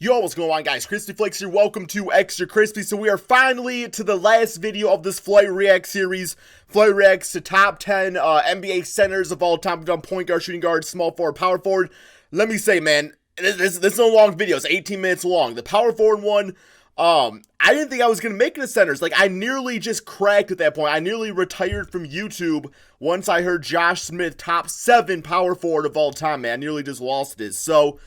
Yo, what's going on, guys? Crispy Flakes here. Welcome to Extra Crispy. So we are finally to the last video of this Flight React series. Flight Reacts to top 10 NBA centers of all time. We've done point guard, shooting guard, small forward, power forward. Let me say, man, this is a long video. It's 18 minutes long. The power forward one, I didn't think I was going to make it to centers. Like, I nearly just cracked at that point. I nearly retired from YouTube once I heard Josh Smith top 7 power forward of all time, man. I nearly just lost it. So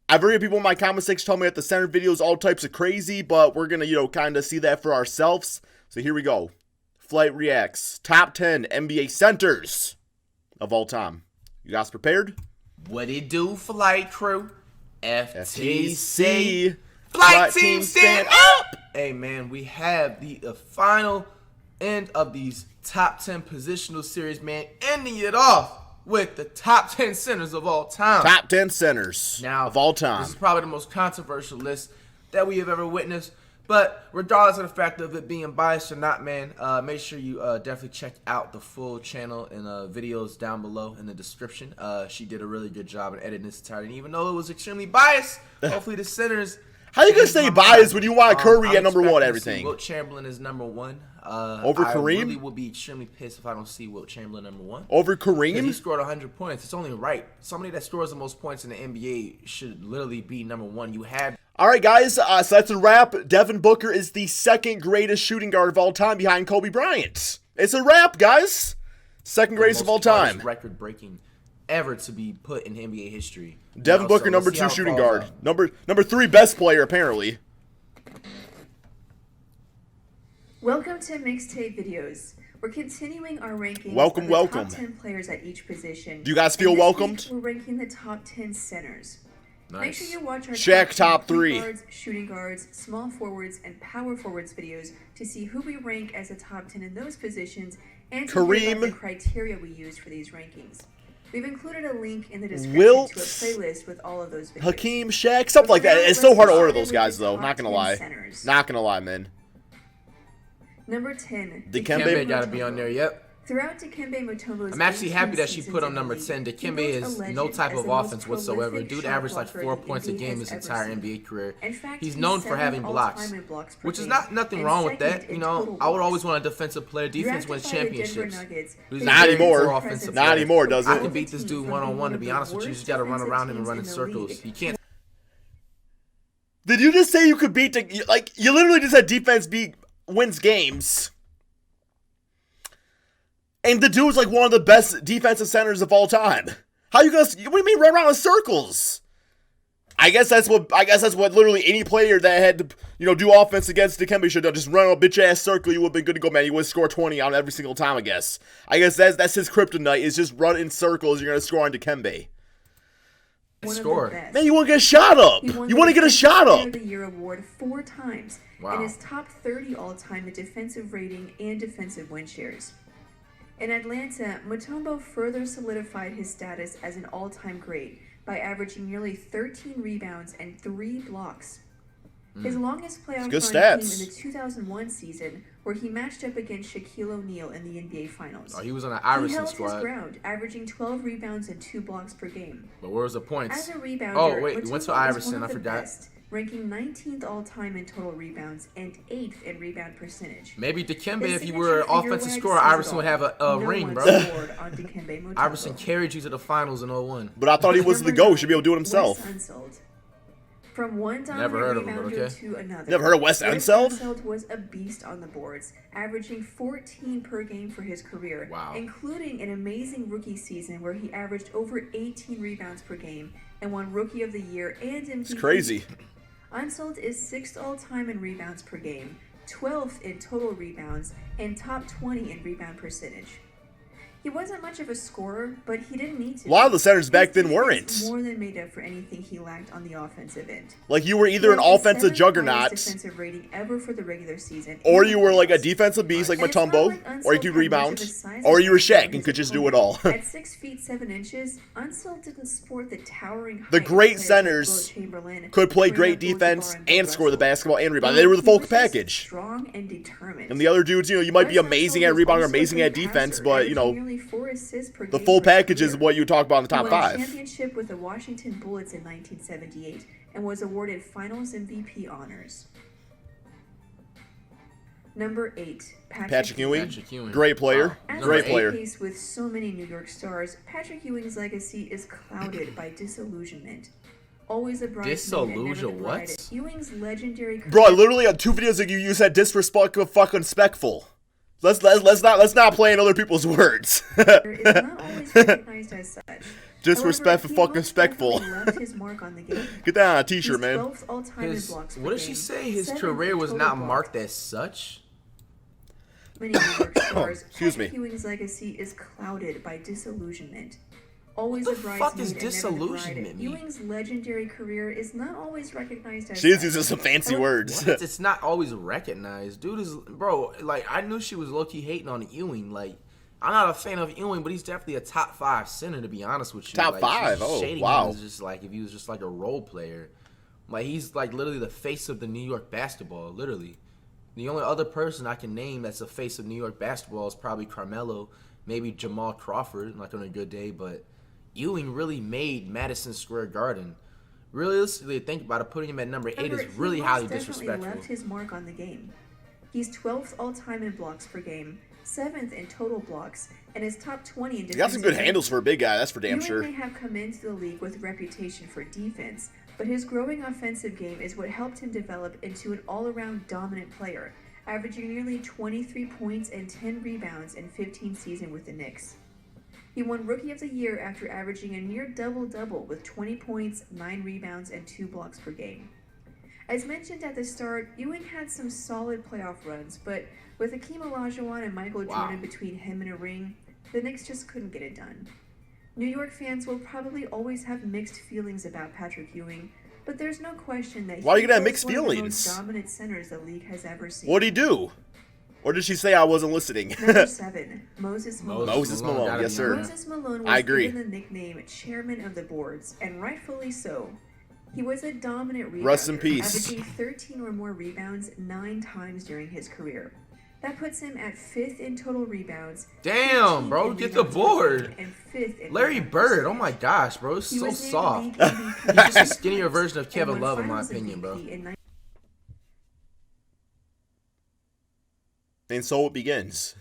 I've heard people in my comment section tell me that the center videos all types of crazy, but we're going to, kind of see that for ourselves. So here we go. Flight Reacts, top 10 NBA centers of all time. You guys prepared? What it do, Flight Crew? FTC. Flight Team stand up! Hey, man, we have the final end of these top 10 positional series, man. Ending it off with the top 10 centers of all time. Top 10 centers of all time. This is probably the most controversial list that we have ever witnessed. But regardless of the fact of it being biased or not, man, make sure you definitely check out the full channel and videos down below in the description. She did a really good job in editing this entire, and even though it was extremely biased, hopefully the centers... How you gonna say biased when you want Curry at number one? Everything. Wilt Chamberlain is number one. Over Kareem? I really will be extremely pissed if I don't see Wilt Chamberlain number one. Over Kareem? He scored 100 points. It's only right. Somebody that scores the most points in the NBA should literally be number one. You had. All right, guys. So that's a wrap. Devin Booker is the second greatest shooting guard of all time behind Kobe Bryant. It's a wrap, guys. Second greatest of all time. Record breaking ever to be put in NBA history. Devin Booker, number 2 shooting guard. Number 3 best player, apparently. Welcome to Mixtape Videos. We're continuing our rankings welcome. top 10 players at each position. Do you guys feel welcomed? We're ranking the top 10 centers. Nice. Make sure you watch our Shaq top 3 guards, shooting guards, small forwards, and power forwards videos to see who we rank as a top 10 in those positions and to hear about the criteria we used for these rankings. We've included a link in the description to a playlist with all of those videos. Hakeem, Shaq, something like that. It's so hard to order those guys, though. Not gonna lie. Not gonna lie, man. Number 10. Dikembe gotta be on there, yep. Throughout Dikembe Mutombo's I'm actually happy that she put him number 10. Dikembe is no type of offense whatsoever. Dude averaged like 4 points a game his entire NBA career. He's known for having blocks, which is nothing wrong with that. I would always want a defensive player. Defense wins championships. Not anymore. Not anymore, does it? I can beat this dude one-on-one, to be honest with you. You just gotta run around him and run in circles. You can't. Did you just say you could beat you literally just said defense wins games. And the dude's like one of the best defensive centers of all time. How you gonna? What do you mean run around in circles? I guess that's what literally any player that had to do offense against Dikembe should have. Just run a bitch ass circle. You would have been good to go, man. You would score 20 on every single time. I guess that's his kryptonite. Is just run in circles. You're gonna score on Dikembe. Score. Man, you want to get a shot up. You want to get a shot up. He won the Year award 4 times and is top 30 all time in defensive rating and defensive win shares. In Atlanta, Mutombo further solidified his status as an all-time great by averaging nearly 13 rebounds and 3 blocks. His longest playoff run came in the 2001 season, where he matched up against Shaquille O'Neal in the NBA Finals. Oh, he was on an Iverson squad. He held his ground, averaging 12 rebounds and 2 blocks per game. But where was the points? As a rebounder, oh wait, we went to Mutombo Iverson. I forgot. Ranking 19th all-time in total rebounds and 8th in rebound percentage. Maybe Dikembe, if you were an offensive scorer, Iverson would have a ring, bro. Iverson carried you to the finals in 01. But I thought he was the GOAT. Should be able to do it himself. From one dominant rebounder to another. Never heard of Wes Unseld? Unseld was a beast on the boards, averaging 14 per game for his career, including an amazing rookie season where he averaged over 18 rebounds per game and won Rookie of the Year and MVP. It's crazy. Unseld is 6th all-time in rebounds per game, 12th in total rebounds, and top 20 in rebound percentage. He wasn't much of a scorer, but he didn't need to. A lot of the centers back then weren't. More than made up for anything he lacked on the offensive end. Like you were either an offensive juggernaut, defensive rating ever for the regular season, or you were like a defensive beast like Mutombo, or you could rebound, or you were Shaq and could just do it all. At 6 feet 7 inches, Unseld didn't sport the towering height. The great centers could play great defense and score the basketball and rebound. They were the full package. Strong and determined. And the other dudes, you might be amazing at rebounding or amazing at defense, but nearly 4 assists per game. The full for his package is career. what you talk about in the top He won a 5. championship with the Washington Bullets in 1978 and was awarded Finals MVP honors. Number 8, Patrick Ewing. Patrick Ewing. Great player. As Great is the player. case with so many New York stars, Patrick Ewing's legacy is clouded by disillusionment. Always a bridesmaid and never the bride. What? Ewing's legendary career. Bro, literally on 2 videos ago you said disrespectful, fucking spectful. Let's not play in other people's words. is not always recognized as such. Disrespectful, However, he fucking most spectful. definitely left his mark on the game. Get that on a He's t-shirt, man. 12th all-time in blocks per What did she game, say? His 7th career in was total not blocks. marked as such? Many New York stars, Excuse me. Patrick Ewing's legacy is clouded by disillusionment. Always What a the fuck bridesmaid is and never the disillusionment bride. mean? Ewing's legendary career is not always recognized as She's such. using some fancy However, words. What? It's not always recognized. Dude is, bro, like, I knew she was low-key hating on Ewing. Like, I'm not a fan of Ewing, but he's definitely a top 5 center, to be honest with you. Top like, 5? she's Oh, shading wow. him as just like if he was just like a role player. Like, he's like literally the face of the New York basketball, literally. The only other person I can name that's the face of New York basketball is probably Carmelo, maybe Jamal Crawford, like on a good day, but Ewing really made Madison Square Garden. Realistically, think about it, putting him at number 8 However, is really he highly most definitely disrespectful. left his mark on the game. He's 12th all-time in blocks per game, 7th in total blocks, and is top 20 in defense. He got some good handles for a big guy, that's for damn Ewing sure. may have come into the league with a reputation for defense, but his growing offensive game is what helped him develop into an all-around dominant player, averaging nearly 23 points and 10 rebounds in 15 seasons with the Knicks. He won Rookie of the Year after averaging a near double-double with 20 points, 9 rebounds, and 2 blocks per game. As mentioned at the start, Ewing had some solid playoff runs, but with Hakeem Olajuwon and Michael Jordan between him and a ring, the Knicks just couldn't get it done. New York fans will probably always have mixed feelings about Patrick Ewing, but there's no question that Why are you gonna have was mixed one of the feelings? most dominant centers the league has ever seen. What'd he do? Or did she say I wasn't listening? Number 7, Moses Malone. Moses Malone, gotta yes be sir. on there. Moses Malone was I agree. given the nickname Chairman of the Boards, and rightfully so. He was a dominant rebounder, Rest in peace. averaging 13 or more rebounds 9 times during his career. That puts him at 5th in total rebounds. Damn, 15th bro, in get the rebounds per board. game, and 5th in Larry rebound Bird, oh percentage. my gosh, bro, it's He so was named soft. league MVP He's just a 9 skinnier times version of and Kevin won Love, in my Finals opinion, bro. MVP in And so it begins.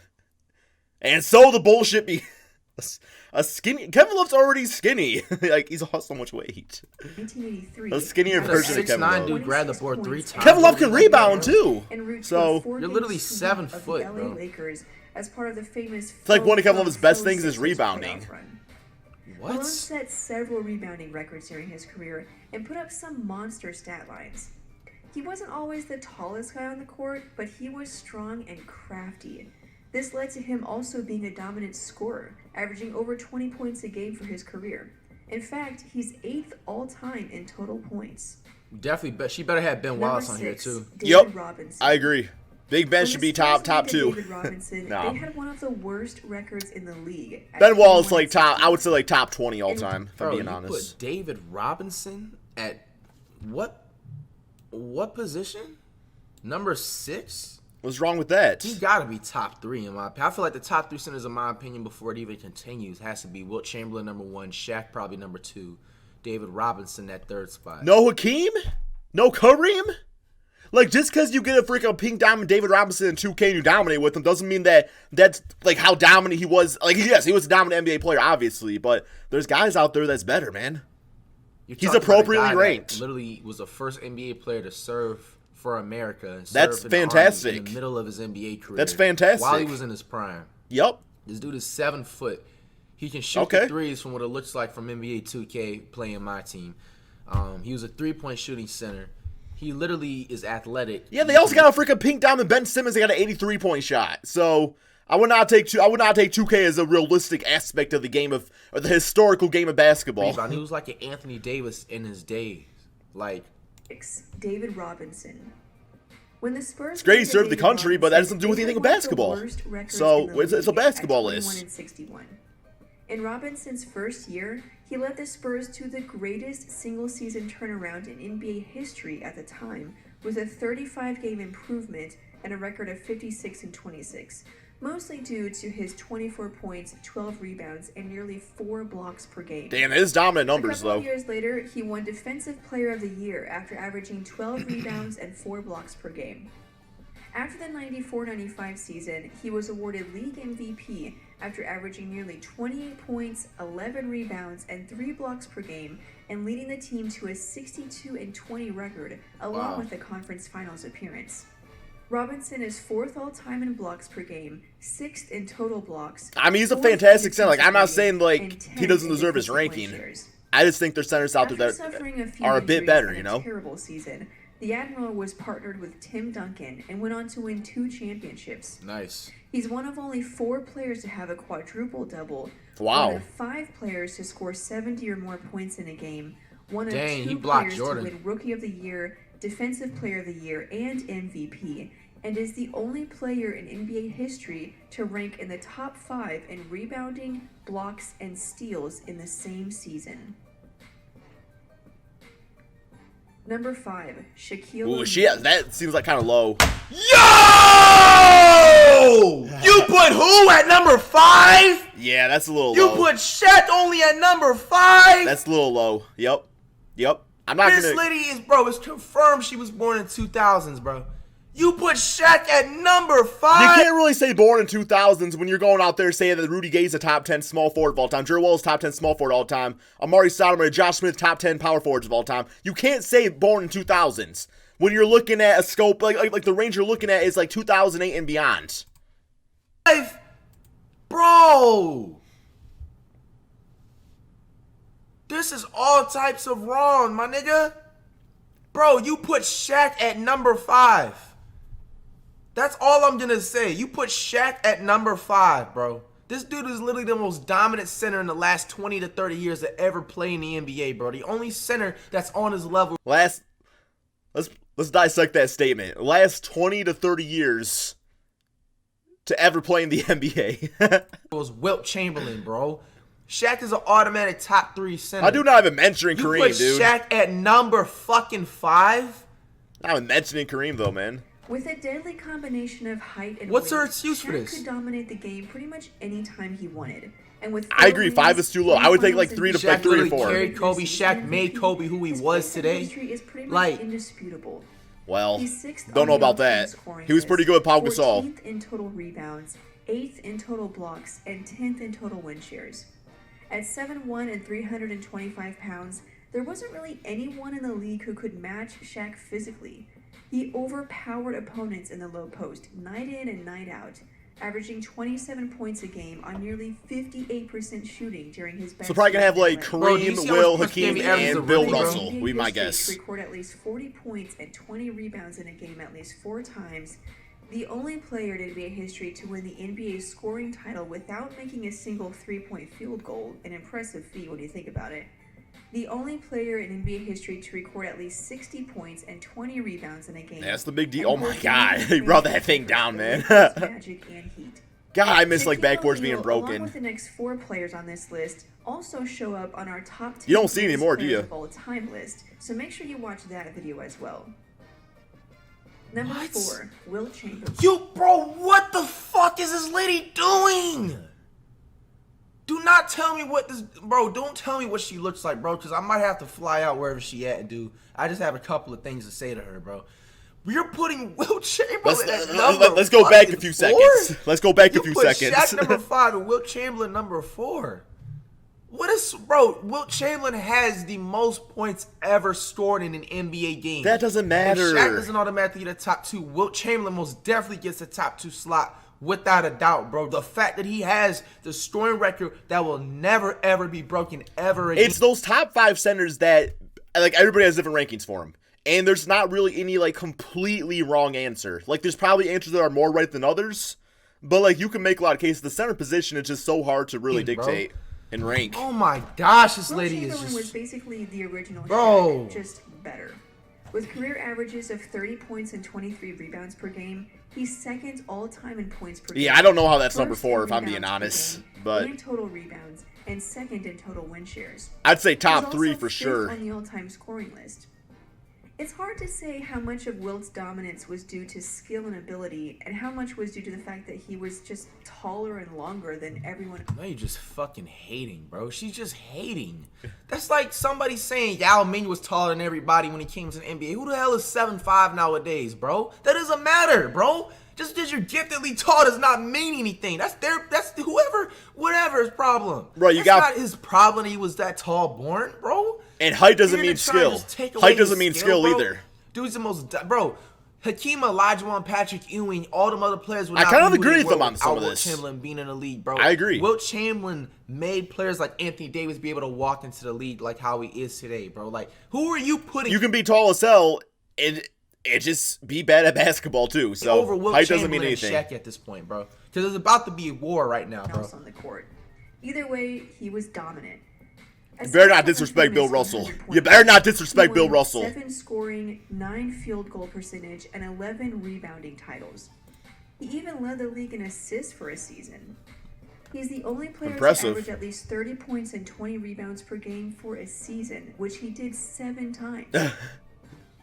And so the bullshit be a skinny Kevin Love's already skinny. Like he's lost so much weight. 1983. A skinnier Had a version of Kevin 6'9" Love. dude grab the board 3 times. Kevin Love can rebound too. En route to So a 4-game You're literally sweep 7 of the foot, LA bro. Lakers as part of the famous it's like one of Phil Kevin Love's best Phil things is Sixers rebounding. playoff run. What? Malone set several rebounding records during his career and put up some monster stat lines. He wasn't always the tallest guy on the court, but he was strong and crafty. This led to him also being a dominant scorer, averaging over 20 points a game for his career. In fact, he's 8th all-time in total points. Definitely, but she better have Ben Number Wallace on here 6, too. David Yep, Robinson. I agree. Big Ben When should the be Spurs top needed 2. David Robinson, No. they had one of the worst records in the league. at Ben Wallace 21 like top. I would 16. say like top 20 all time. If I'm Bro, being you honest. put David Robinson at what position? Number 6? What's wrong with that? He gotta be top 3 in my opinion. I feel like the top 3 centers, in my opinion, before it even continues, has to be Wilt Chamberlain number 1, Shaq probably number 2, David Robinson at 3rd spot. No Hakeem? No Kareem? Like, just because you get a freaking pink diamond David Robinson in 2K and you dominate with him doesn't mean that that's, like, how dominant he was. Like, yes, he was a dominant NBA player, obviously, but there's guys out there that's better, man. You're He's talking about a appropriately guy that ranked. Literally was the first NBA player to serve for America. And That's serve in the Army fantastic. in the middle of his NBA career. That's fantastic. While he was in his prime. Yep. This dude is 7 foot. He can shoot Okay. the threes from what it looks like from NBA 2K playing my team. He was a 3-point shooting center. He literally is athletic. Yeah, they also got a freaking pink diamond Ben Simmons. They got an 83-point shot. So I would not take 2K as a realistic aspect of the game or the historical game of basketball. He was like an Anthony Davis in his days. Like, David Robinson. When the Spurs It's great he traded served the David country, but that Robinson, doesn't do they anything had with one of the basketball. worst records So, in the it's a league basketball at list. 21 and 61. In Robinson's first year, he led the Spurs to the greatest single-season turnaround in NBA history at the time, with a 35-game improvement and a record of 56 and 26. mostly due to his 24 points, 12 rebounds, and nearly 4 blocks per game. Damn, his dominant numbers, A couple though. of years later, he won Defensive Player of the Year after averaging 12 rebounds and 4 blocks per game. After the 94-95 season, he was awarded League MVP after averaging nearly 28 points, 11 rebounds, and 3 blocks per game, and leading the team to a 62-20 record, along with the conference finals appearance. Robinson is 4th all-time in blocks per game, 6th in total blocks. I mean, he's a fantastic center. Like, I'm not saying, like, he doesn't deserve his ranking. I just think there's centers out there that are a bit better, you know? Terrible season. The Admiral was partnered with Tim Duncan and went on to win 2 championships. Nice. He's one of only 4 players to have a quadruple-double. Wow. One of 5 players to score 70 or more points in a game. One of Dang, 2 he blocked players Jordan. to win Rookie of the Year, Defensive Player of the Year, and MVP. And is the only player in NBA history to rank in the top 5 in rebounding, blocks, and steals in the same season. Number 5, Shaquille O'Neal. Ooh, shit, that seems like kind of low. Yo! You put who at number 5? Yeah, that's a little You low. put Shaq only at number 5? That's a little low. Yep. I'm not This gonna. lady is, bro, it's confirmed she was born in 2000s, bro. You put Shaq at number 5? You can't really say born in 2000s when you're going out there saying that Rudy Gay's a top 10 small forward of all time. Jerry Wall's top 10 small forward of all time. Amari Stoudemire, Josh Smith, top 10 power forwards of all time. You can't say born in 2000s when you're looking at a scope like the range you're looking at is like 2008 and beyond. Bro. This is all types of wrong, my nigga. Bro, you put Shaq at number 5. That's all I'm gonna say. You put Shaq at number 5, bro. This dude is literally the most dominant center in the last 20 to 30 years to ever play in the NBA, bro. The only center that's on his level. Let's dissect that statement. Last 20 to 30 years to ever play in the NBA. Was Wilt Chamberlain, bro. Shaq is an automatic top 3 center. I do not even mention You Kareem, put dude. Shaq at number fucking 5? Not even mentioning Kareem though, man. With a deadly combination of height and What's weight, her excuse for Shaq this? could dominate the game pretty much any time he wanted. And with I agree, 5 is too low. I would take like 3 to Shaq 3 or literally 4. carried Kobe. Shaq made Kobe who he His was place in today. history is pretty much Like, indisputable. Well, He's 6th don't on know the about all-time that. scoring He was pretty good with Pau list, Gasol. 14th in total rebounds, 8th in total blocks, and 10th in total win shares. At 7'1" and 325 pounds, there wasn't really anyone in the league who could match Shaq physically. He overpowered opponents in the low post, night in and night out, averaging 27 points a game on nearly 58% shooting during his best. So probably gonna have like Bro, do you Kareem, see how Will, much Hakeem, Hakeem averages a and Bill rookie, bro? Russell. We might guess. To record at least 40 points and 20 rebounds in a game at least 4 times. The only player in NBA history to win the NBA scoring title without making a single 3-point field goal, an impressive feat when you think about it. The only player in NBA history to record at least 60 points and 20 rebounds in a game. That's the big deal. And Oh my both God, Lakers he brought and that thing Lakers, down, the man. Lakers, Magic and Heat. God, I miss like Shaquille backboards being O'Neal, broken. Along with the next 4 players on this list, also show up on our top 10 You don't see greatest anymore, do players you? of all time list. So make sure you watch that video as well. Number What? 4, Wilt Chamberlain. Bro, what the fuck is this lady doing? Do not tell me what this, bro, don't tell me what she looks like, bro, because I might have to fly out wherever she at and do. I just have a couple of things to say to her, bro. You're putting Wilt Chamberlain at number Let's go back a few 4? seconds. Let's go back a You few put seconds. Shaq number 5 and Wilt Chamberlain number 4. What is, bro? Wilt Chamberlain has the most points ever scored in an NBA game. That doesn't matter. If Shaq doesn't automatically get a top 2. Wilt Chamberlain most definitely gets a top 2 slot without a doubt, bro. The fact that he has the scoring record that will never ever be broken ever again. It's those top 5 centers that like everybody has different rankings for him. And there's not really any like completely wrong answer. Like there's probably answers that are more right than others, but like you can make a lot of cases. The center position is just so hard to really dictate and rank. Oh my gosh, this Wilt lady is Chamberlain was just, basically the original Bro. Shaq, just better. With career averages of 30 points and 23 rebounds per game, he's 2nd all-time in points per game. Yeah, I don't know how that's number First 4 in if I'm being rebounds per honest, game, but and total rebounds, and 2nd in total win shares. I'd say He's top also 3 for 5th sure. on the all-time scoring list. It's hard to say how much of Wilt's dominance was due to skill and ability, and how much was due to the fact that he was just taller and longer than everyone. No, you're just fucking hating, bro. She's just hating. That's like somebody saying Yao Ming was taller than everybody when he came to the NBA. Who the hell is 7'5" nowadays, bro? That doesn't matter, bro. Just because you're giftedly tall does not mean anything. That's whatever's problem. Bro, That's not his problem. He was that tall born, bro. And height doesn't mean skill. Height doesn't mean skill either. Dude's the most, bro. Hakeem Olajuwon, Patrick Ewing, all them other players. I kind of agree with them on some of Wilt this. Chamberlain being in the league, bro. I agree. Wilt Chamberlain made players like Anthony Davis be able to walk into the league like how he is today, bro. Like, who are you putting? You can be tall as hell and just be bad at basketball too. So height doesn't mean anything. Shaq at this point, bro. Because there's about to be a war right now, bro. On the court. Either way, he was dominant. You better not disrespect Bill Russell. You better not disrespect Bill Russell. 7 scoring, 9 field goal percentage, and 11 rebounding titles. He even led the league in assists for a season. He's the only player to average at least 30 points and 20 rebounds per game for a season, which he did 7 times.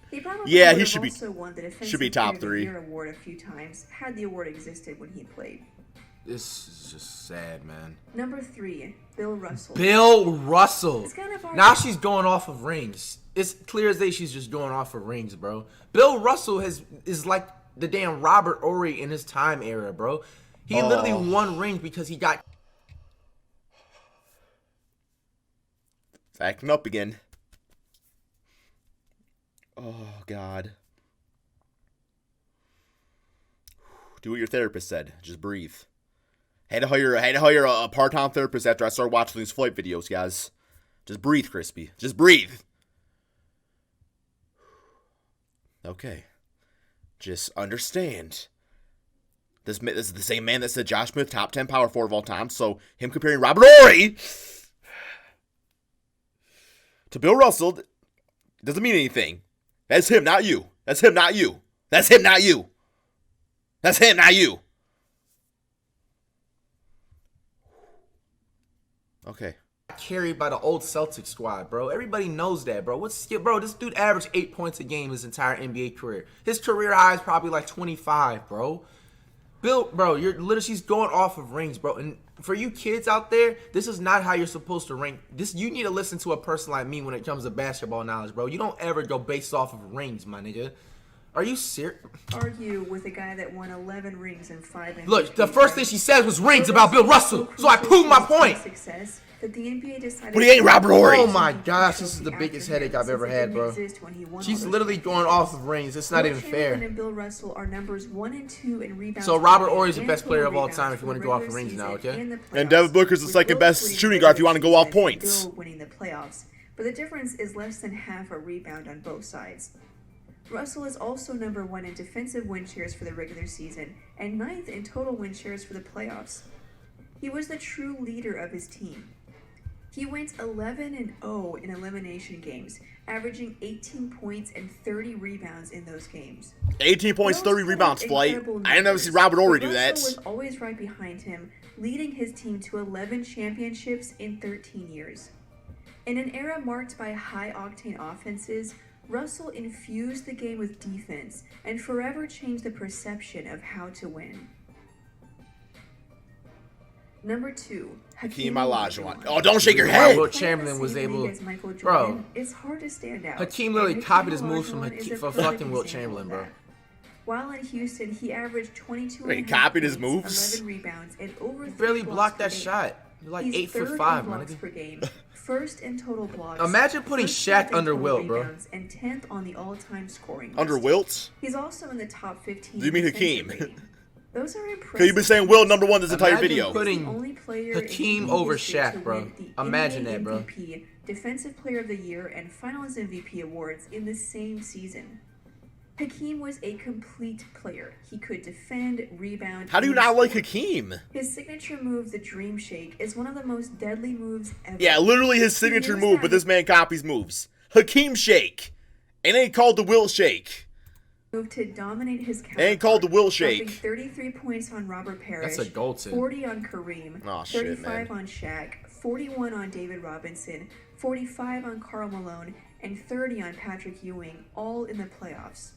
He probably he should won the be top 3 award a few times had the award existed when he played. This is just sad, man. Number 3, Bill Russell. Bill Russell. Now she's going off of rings. It's clear as day she's just going off of rings, bro. Bill Russell is like the damn Robert Horry in his time era, bro. He literally won rings because he got... It's acting up again. Oh, God. Do what your therapist said. Just breathe. Had to hire a part-time therapist after I started watching these flight videos, guys. Just breathe, Crispy. Just breathe. Okay. Just understand. This is the same man that said Josh Smith, top 10 power forward of all time. So him comparing Robert Horry to Bill Russell doesn't mean anything. That's him, not you. That's him, not you. That's him, not you. That's him, not you. Okay. Carried by the old Celtics squad, bro. Everybody knows that, bro. Bro, this dude averaged 8 points a game his entire NBA career. His career high is probably like 25, bro. Bill, bro, she's going off of rings, bro. And for you kids out there, this is not how you're supposed to rank. You need to listen to a person like me when it comes to basketball knowledge, bro. You don't ever go based off of rings, my nigga. Are you serious? Argue with a guy that won 11 rings and 5 MVPs. Look, the first thing she said was rings about Bill Russell, so I proved my point. Success that the NBA decided. But he ain't Robert Horry. Oh my gosh, this is the biggest headache I've ever had, bro. She's literally going off of rings. It's not even fair. And Bill Russell are numbers 1 and 2 in rebounds. So Robert Horry is the best player of all time if you want to go off of rings now, okay? And Devin Booker's the second best shooting guard if you want to go off points. Bill winning the playoffs, but the difference is less than half a rebound on both sides. Russell is also number 1 in defensive win shares for the regular season and 9th in total win shares for the playoffs. He was the true leader of his team. He went 11-0 in elimination games, averaging 18 points and 30 rebounds in those games. 18 points, 30 rebounds, Flight. I didn't ever see Robert Horry do that. Russell was always right behind him, leading his team to 11 championships in 13 years. In an era marked by high-octane offenses, Russell infused the game with defense and forever changed the perception of how to win. Number 2, Hakeem Olajuwon. Oh, don't shake your head. Wilt Chamberlain was able, bro. It's hard to stand out. Hakeem literally copied his moves from fucking Wilt Chamberlain, bro. While in Houston, he averaged 22. Wait, he copied his moves? 11 rebounds and over. He barely blocked that shot. You're like 8'5", man. Per game, first in total blocks. Imagine putting Shaq under Wilt, bro. And 10th on the all-time scoring list. Under Wilt? He's also in the top 15. Do you mean Hakeem? Those are impressive. Because you've been saying Wilt number 1 this entire video. Putting Hakeem over Shaq, bro. Imagine that, bro. MVP, Defensive Player of the Year, and Finals MVP awards in the same season. Hakeem was a complete player. He could defend, rebound. How do you not like Hakeem? His signature move, the Dream Shake, is one of the most deadly moves ever. Yeah, literally his signature move, but this man copies moves. Hakeem Shake. It ain't called the Wilt Shake. Moved to dominate his counterpart. It ain't called the Wilt Shake. 33 points on Robert Parrish. That's a Goldson. 40 on Kareem. Oh, shit, 35 on Shaq. 41 on David Robinson. 45 on Karl Malone, and 30 on Patrick Ewing, all in the playoffs.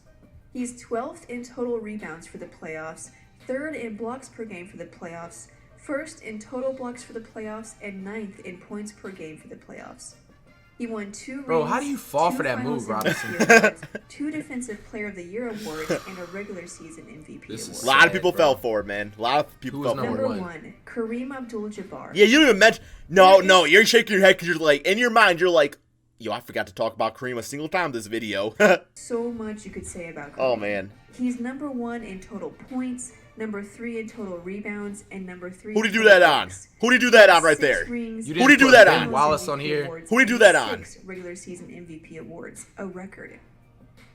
He's 12th in total rebounds for the playoffs, 3rd in blocks per game for the playoffs, 1st in total blocks for the playoffs, and 9th in points per game for the playoffs. He won 2 rings, Bro, how do you fall for that Finals move, Robinson? awards, 2 Defensive Player of the Year awards, and a regular season MVP This is award. A lot of people bro. fell for it, man. A lot of people Who was fell for Number it. 1, Kareem Abdul-Jabbar. Yeah, you didn't even mention. No, you're shaking your head because you're like, in your mind, you're like, yo, I forgot to talk about Kareem a single time this video. So much you could say about Kareem. Oh, man. He's number 1 in total points, number 3 in total rebounds, and number 3 Who'd he in do total that on? blocks. Who'd he do that on right 6 there? rings, You Who'd he didn't do put that Ben on? Wallace on MVP here. awards, Who'd he do and that on? 6 regular season MVP awards, a record.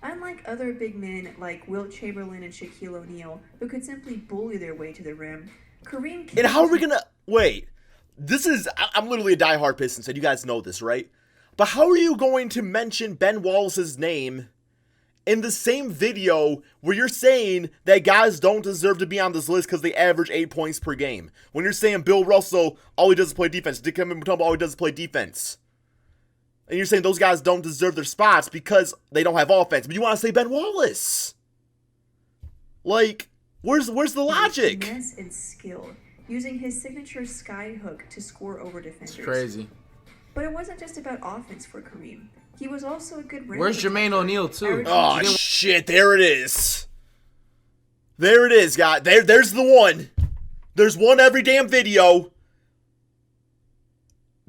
Unlike other big men like Wilt Chamberlain and Shaquille O'Neal, who could simply bully their way to the rim, Kareem And how are we gonna wait? This is I'm literally a diehard Pistons fan. You guys know this, right? But how are you going to mention Ben Wallace's name in the same video where you're saying that guys don't deserve to be on this list because they average 8 points per game? When you're saying Bill Russell, all he does is play defense. Dikembe Mutombo, all he does is play defense. And you're saying those guys don't deserve their spots because they don't have offense. But you want to say Ben Wallace? Like, where's the logic? finesse and skill, using his signature sky hook to score over defenders. It's crazy. But it wasn't just about offense for Kareem. He was also a good rim Where's protector. Jermaine O'Neal, too? Oh, shit, there it is. There it is, guys. There's the one. There's one every damn video.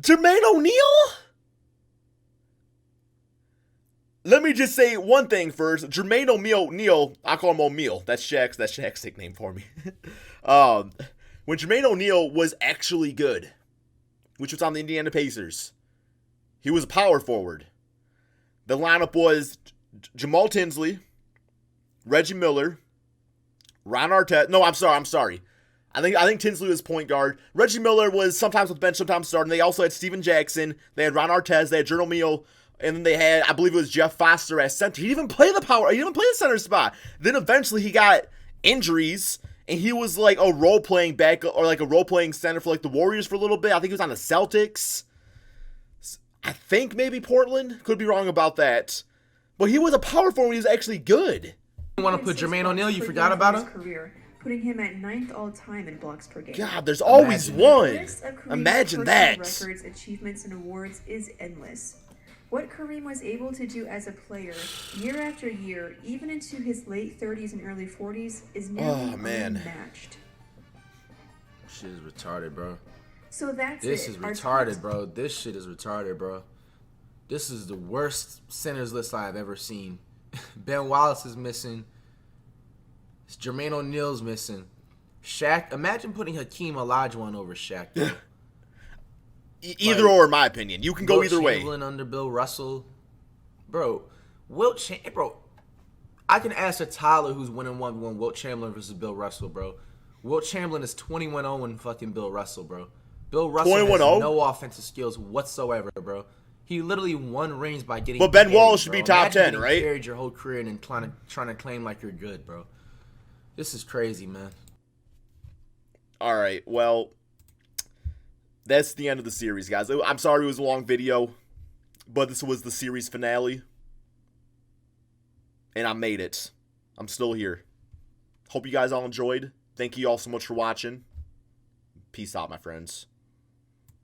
Jermaine O'Neal? Let me just say one thing first. Jermaine O'Neal, I call him O'Neal. That's Shaq's nickname for me. When Jermaine O'Neal was actually good, which was on the Indiana Pacers, he was a power forward. The lineup was Jamal Tinsley, Reggie Miller, Ron Artest. No, I'm sorry. I think Tinsley was point guard. Reggie Miller was sometimes with the bench, sometimes starting. They also had Steven Jackson. They had Ron Artest. They had Jermaine O'Neal. And then they had, I believe it was Jeff Foster at center. He didn't even play the power. He didn't even play the center spot. Then eventually he got injuries, and he was like a role-playing back, or like a role-playing center for like the Warriors for a little bit. I think he was on the Celtics. I think maybe Portland. Could be wrong about that. But he was a power forward. He was actually good. You want to put Jermaine O'Neal? You forgot about him? Career, putting him at 9th all-time in blocks per game. God, there's always Imagine one. The list of Kareem's Imagine personal that. records, achievements, and awards is endless. What Kareem was able to do as a player, year after year, even into his late 30s and early 40s, is nearly unmatched. Shit is retarded, bro. So that's This it. is Our retarded, top- bro. This shit is retarded, bro. This is the worst centers list I've ever seen. Ben Wallace is missing. Jermaine O'Neal's missing. Shaq. Imagine putting Hakeem Olajuwon over Shaq. Bro. Either or, in my opinion. You can go Wilt either way. Chamberlain under Bill Russell. Bro, bro. I can ask a Tyler who's winning 1v1 Wilt Chamberlain versus Bill Russell, bro. Wilt Chamberlain is 21-0 in fucking Bill Russell, bro. Bill Russell has 21-0? no offensive skills whatsoever, bro. He literally won rings by getting But Ben carried, Wallace should bro. be top Imagine 10, getting right? Carried your whole career and then trying to claim like you're good, bro. This is crazy, man. All right, well, that's the end of the series, guys. I'm sorry it was a long video, but this was the series finale. And I made it. I'm still here. Hope you guys all enjoyed. Thank you all so much for watching. Peace out, my friends.